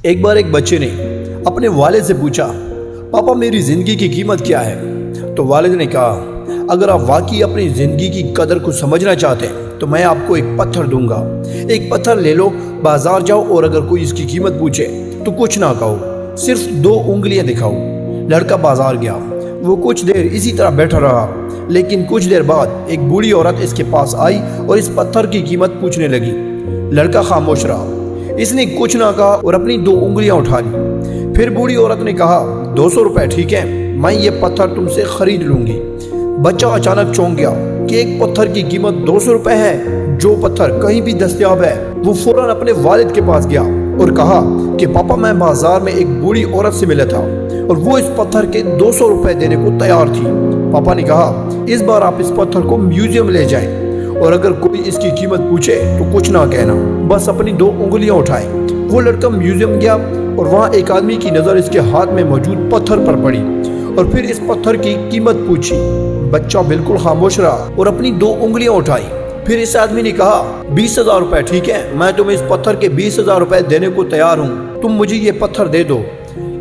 ایک بار ایک بچے نے اپنے والد سے پوچھا، پاپا میری زندگی کی قیمت کیا ہے؟ تو والد نے کہا، اگر آپ واقعی اپنی زندگی کی قدر کو سمجھنا چاہتے ہیں تو میں آپ کو ایک پتھر دوں گا۔ ایک پتھر لے لو، بازار جاؤ اور اگر کوئی اس کی قیمت پوچھے تو کچھ نہ کہو، صرف 2 انگلیاں دکھاؤ۔ لڑکا بازار گیا، وہ کچھ دیر اسی طرح بیٹھا رہا، لیکن کچھ دیر بعد ایک بوڑھی عورت اس کے پاس آئی اور اس پتھر کی قیمت پوچھنے لگی۔ لڑکا خاموش رہا، اس نے کچھ نہ کہا اور اپنی 2 انگلیاں اٹھا لی۔ پھر بوڑھی عورت نے کہا، 200 روپے ٹھیک ہے، میں یہ پتھر تم سے خرید لوں گی۔ بچہ اچانک چونک گیا کہ ایک پتھر کی قیمت 200 روپے ہے، جو پتھر کہیں بھی دستیاب ہے۔ وہ فوراً اپنے والد کے پاس گیا اور کہا کہ پاپا میں بازار میں ایک بوڑھی عورت سے ملا تھا اور وہ اس پتھر کے 200 روپے دینے کو تیار تھی۔ پاپا نے کہا، اس بار آپ اس پتھر کو میوزیم لے جائیں اور اگر کوئی اس کی قیمت پوچھے تو کچھ نہ کہنا، بس اپنی 2 انگلیاں اٹھائیں۔ وہ لڑکا میوزیم گیا اور وہاں ایک آدمی کی نظر اس کے ہاتھ میں موجود پتھر پر پڑی اور پھر اس پتھر کی قیمت پوچھی۔ بچہ بالکل خاموش رہا اور اپنی 2 انگلیاں اٹھائی۔ پھر اس آدمی نے کہا، 20,000 روپے ٹھیک ہے، میں تمہیں اس پتھر کے 20,000 روپے دینے کو تیار ہوں، تم مجھے یہ پتھر دے دو۔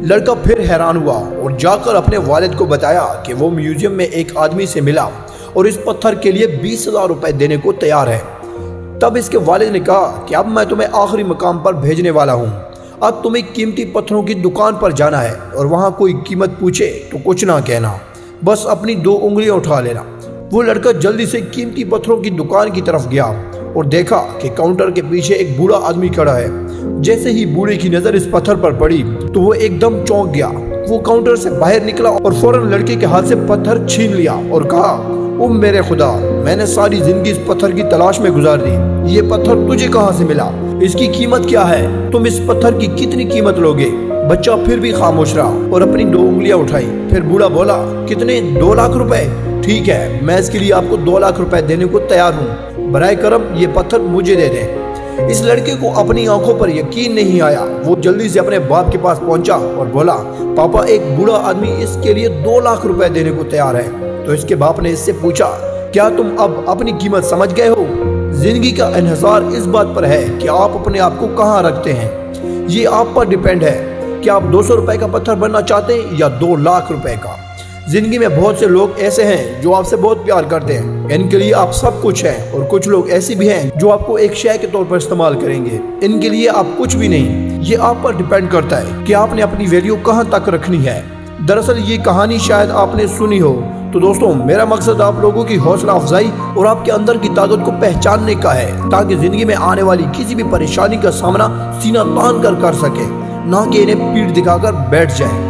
لڑکا پھر حیران ہوا اور جا کر اپنے والد کو بتایا کہ وہ میوزیم میں ایک آدمی سے ملا اور اس پتھر کے لیے 20,000 روپے دینے کو تیار ہے۔ تب اس کے والد نے کہا کہ اب میں تمہیں آخری مقام پر بھیجنے والا ہوں، اب تمہیں قیمتی پتھروں کی دکان پر جانا ہے اور وہاں کوئی قیمت پوچھے تو کچھ نہ کہنا، بس اپنی 2 انگلیاں اٹھا لینا۔ وہ لڑکا جلدی سے قیمتی پتھروں کی دکان کی طرف گیا اور دیکھا کہ کاؤنٹر کے پیچھے ایک بوڑھا آدمی کھڑا ہے۔ جیسے ہی بوڑھے کی نظر اس پتھر پر پڑی تو وہ ایک دم چونک گیا۔ وہ کاؤنٹر سے باہر نکلا اور فوراً لڑکے کے ہاتھ سے پتھر چھین لیا اور کہا، او میرے خدا، میں نے ساری زندگی اس پتھر کی تلاش میں گزار دی، یہ پتھر تجھے کہاں سے ملا؟ اس کی قیمت کیا ہے؟ تم اس پتھر کی کتنی قیمت لوگے؟ بچہ پھر بھی خاموش رہا اور اپنی 2 انگلیاں اٹھائی۔ پھر بوڑھا بولا، کتنے؟ 2 لاکھ روپے؟ ٹھیک ہے، میں اس کے لیے آپ کو 2 لاکھ روپے دینے کو تیار ہوں، برائے کرم یہ پتھر مجھے دے دیں۔ اس لڑکے کو اپنی آنکھوں پر یقین نہیں آیا۔ وہ جلدی سے اپنے باپ کے پاس پہنچا اور بولا، پاپا ایک بوڑھا آدمی اس کے لیے 2 لاکھ روپے دینے کو تیار ہے۔ تو اس کے باپ نے اس سے پوچھا، کیا تم اب اپنی قیمت سمجھ گئے ہو؟ زندگی کا انحصار اس بات پر ہے کہ آپ اپنے آپ کو کہاں رکھتے ہیں، یہ آپ پر ڈیپینڈ ہے کہ آپ 200 روپے کا پتھر بننا چاہتے ہیں یا 2 لاکھ روپے کا۔ زندگی میں بہت سے لوگ ایسے ہیں جو آپ سے بہت پیار کرتے ہیں، ان کے لیے آپ سب کچھ ہیں، اور کچھ لوگ ایسے بھی ہیں جو آپ کو ایک شے کے طور پر استعمال کریں گے، ان کے لیے آپ کچھ بھی نہیں۔ یہ آپ پر ڈیپینڈ کرتا ہے کہ آپ نے اپنی ویلیو کہاں تک رکھنی ہے۔ دراصل یہ کہانی شاید آپ نے سنی ہو، تو دوستوں میرا مقصد آپ لوگوں کی حوصلہ افزائی اور آپ کے اندر کی طاقت کو پہچاننے کا ہے، تاکہ زندگی میں آنے والی کسی بھی پریشانی کا سامنا سینہ تان کر سکے، نہ کہ انہیں پیٹھ دکھا کر بیٹھ جائے۔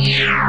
Yeah.